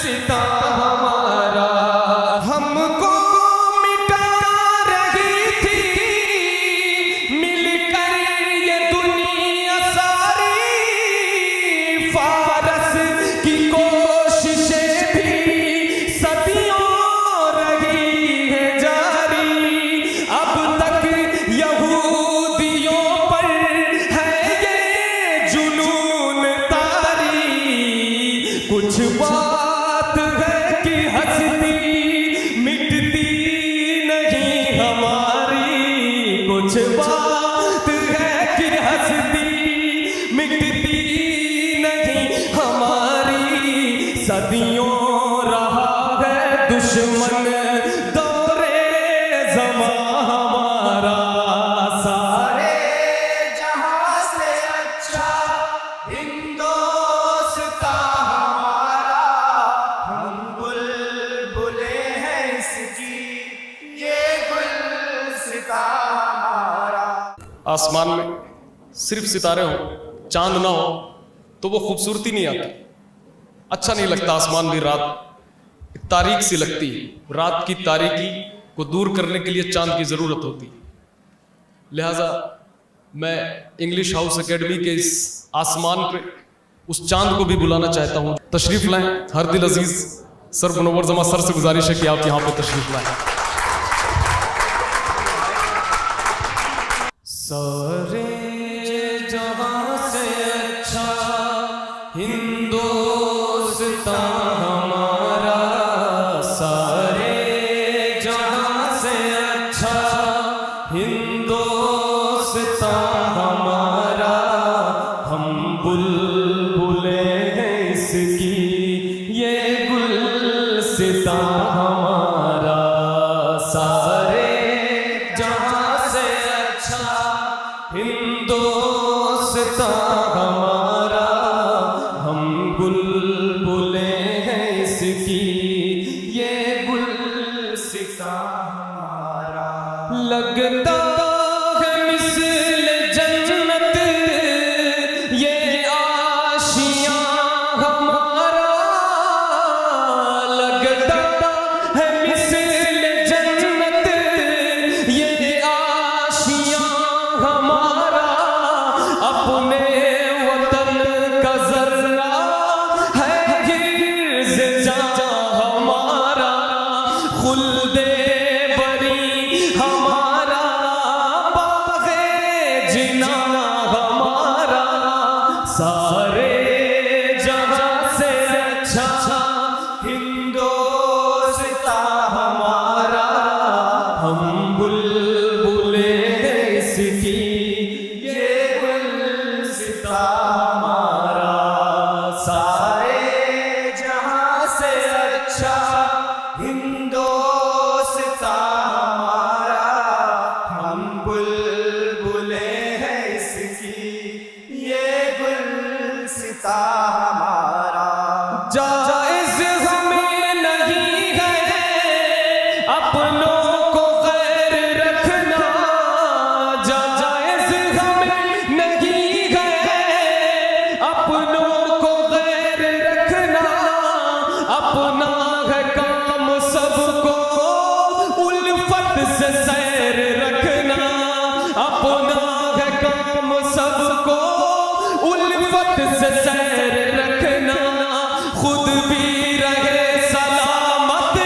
सिता हमारा हमको मिटा रही थी मिलकर ये दुनिया सारी। फारस की कोशिशें भी सदियों रही है जारी। अब तक यहूदियों पर है ये जुनून तारी। कुछ बात है कि हंसती मिटती नहीं हमारी। कुछ बात है कि हंसती मिटती नहीं हमारी। सदियों रहा है दुश्मन दौरे ज़मां हमारा। सारे जहां से अच्छा हिंदोस्तां हमारा। हम बुलबुले हैं इसकी ये गुलसितां हमारा। आसमान में सिर्फ सितारे हो, चांद ना हो तो वो खूबसूरती नहीं आती, अच्छा नहीं लगता। आसमान भी रात तारीक सी लगती है। रात की तारीकी को दूर करने के लिए चांद की ज़रूरत होती है। लिहाजा मैं इंग्लिश हाउस एकेडमी के इस आसमान पे उस चांद को भी बुलाना चाहता हूँ। तशरीफ़ लाएं हर दिल अजीज़। सर मुनव्वर जमा सर से गुजारिश है कि आप यहाँ पे तशरीफ़ लाएं। सारे जहां से अच्छा हिंदोस्तां हमारा। सारे जहां से अच्छा हिंदोस्तां हमारा। हम बुलबुले हैं इसकी ये गुलसितां हमारा। सारे जहां से अच्छा हिंदोस्तां हमारा। हम बुलबुले हैं इसकी ये गुलसितां हमारा। लगता है मिस्ल जन्नत ये आशियां हमारा। लगता है मिस्ल जन्नत ये आशियां हमारा। अपने वतन का जर्रा है हिर्ज़ जां हमारा। खुल्दे बरी हमारा बाग़े जिना हमारा। सारे जहां से अच्छा हिंदोस्तां हमारा। हम बुलबुले हैं इसकी ये गुलसितां हमारा। सारे जहां से अच्छा हिंदोस्तां हमारा। हम बुलबुले हैं इसकी ये गुलसितां हमारा। जायज़ हमें नहीं है अपनों को गैर रखना। जायज़ हमें नहीं है अपनों को गैर रखना। अपना है काम सबको उल्फत से सैर रखना। अपना है काम सबको उल्फत से सैर रखना। खुद भी रहे सलामत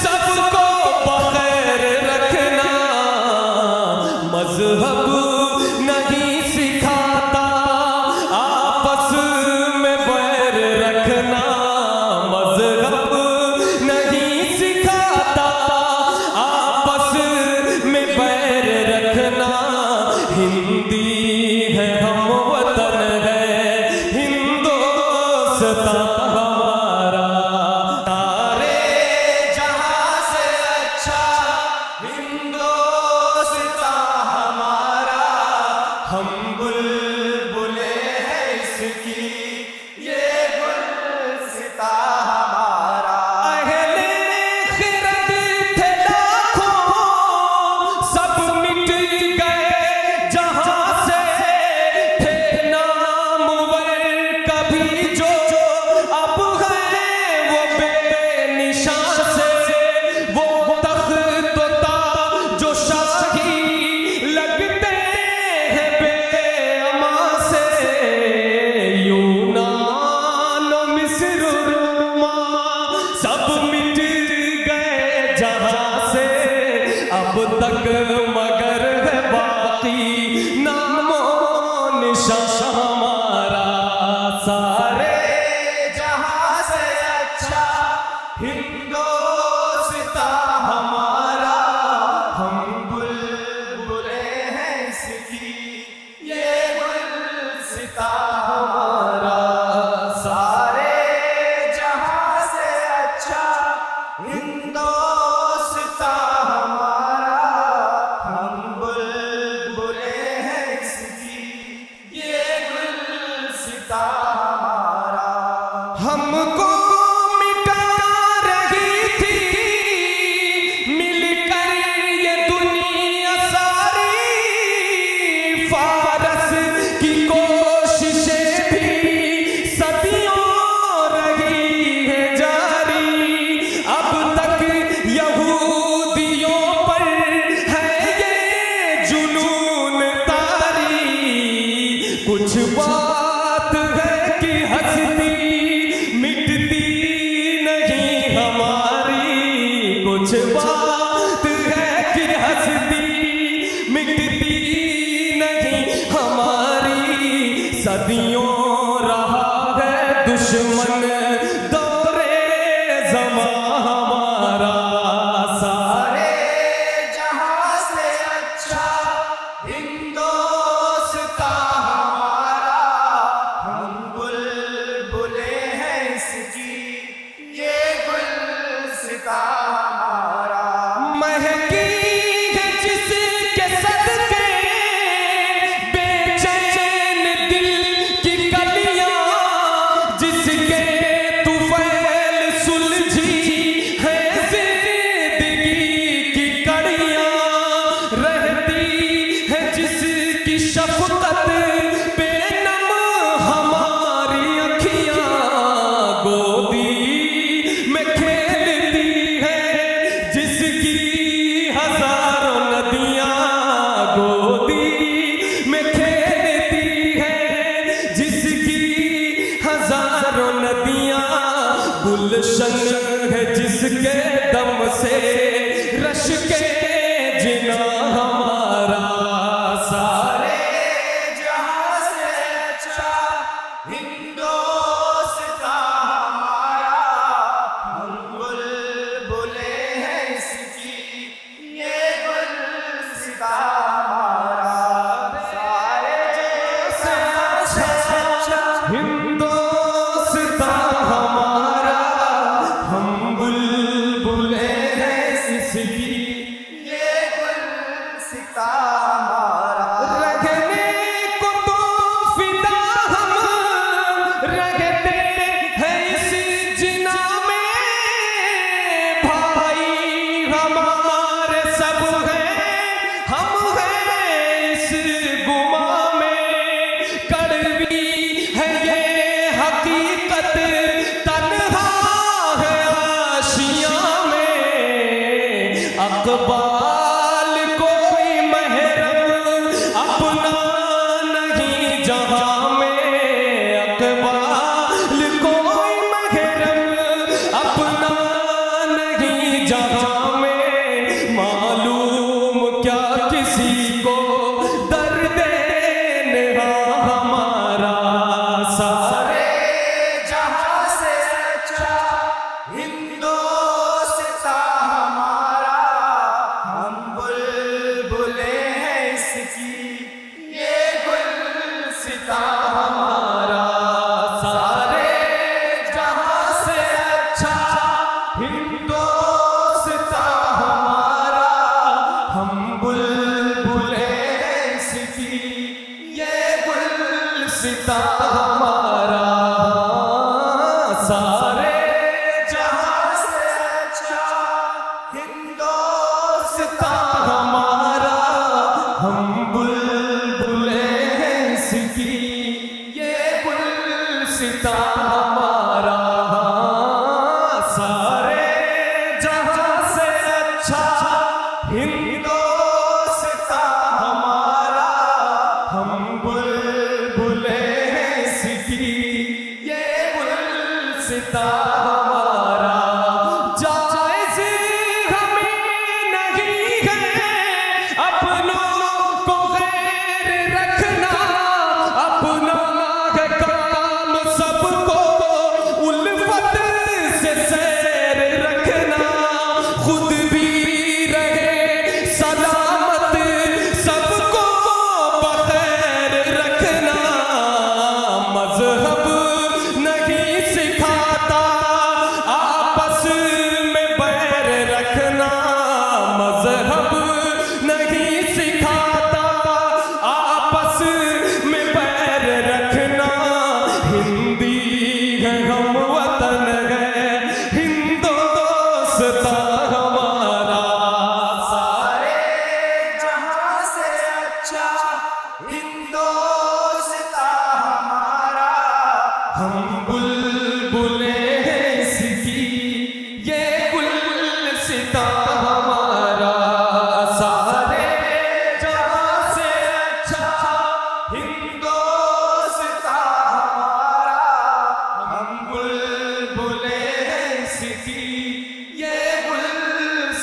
सबको बगैर रखना। मजहब नहीं सिखाता आपस में बैर रखना। मजहब नहीं सिखाता आपस में बैर रखना। हिंदी है हम वतन है हिंदोस्तां हमारा। सारे जहां से अच्छा हिंदोस्तां हमारा। हम बुलबुले हैं इसकी ये गुलसितां हमारा। अहले खिरद थे लाखों सब मिट गए जहां तक मगर है बाकी नामो निशान हमारा। सारे जहां से अच्छा हिंदुस्तान हमारा, हम बुलबुले हैं इसकी ये गुलसितां हमारा। सारे जहां से अच्छा हिंदुस्तान हमारा, हम बुलबुले हैं इसकी ये गुलसितां हमारा। हमको मिटा रही थी मिलकर ये दुनिया सारी, फारस की कोशिशें भी सदियों रही है जारी। अब तक यहूदियों पर है ये जुनून तारी। कुछ बात है कि हंसती मिटती नहीं हमारी, कुछ बात है कि हंसती मिटती नहीं हमारी। सदियों रहा है दुश्मन दौरे ज़मां हमारा। सारे जहां से अच्छा हिंदुस्तान हमारा, हम बुलबुले हैं इसकी ये गुलसितां हमारा। महकी है जिसके सदके बेचैन दिल की कलियां, जिसके तुफैल सुलझी है जिंदगी की कड़ियां। रहती है जिसकी शफकत पे नम हमारी अखियां, गोदी में खेलती है जिसकी हजारों नदियां, गोदी में खेलती है जिसकी हजारों नदियां। गुलशन है जिसके दम से रश के जिना हमारा। सारे जहां से अच्छा हिंदुस्तान हमारा, हम बुलबुले हैं इसकी ये गुलसितां हमारा। सारे जहां से अच्छा हिंदुस्तान हमारा, हम बुलबुले हैं इसकी ये गुलसितां हमारा। रहने को तो फिदा हम रहते हैं इस जिना में। भाई हमारे सब हैं, हम हैं इस गुमा में। कड़वी है ये हकीकत तन्हा है आशियां में। अकबाल कोई महरम अपना नहीं जहां में। अकबाल कोई महरम अपना नहीं जहां में। मालूम क्या किसी को दर्द नेहा हमारा। सारे जहां से अच्छा हिंदुस्तान हमारा, हम बुलबुले हैं इसकी ये गुलसितां हमारा। सारे जहां से अच्छा हिंदुस्तान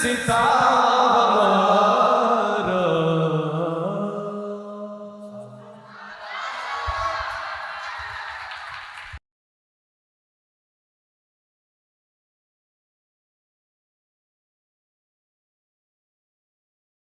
सिता हमारा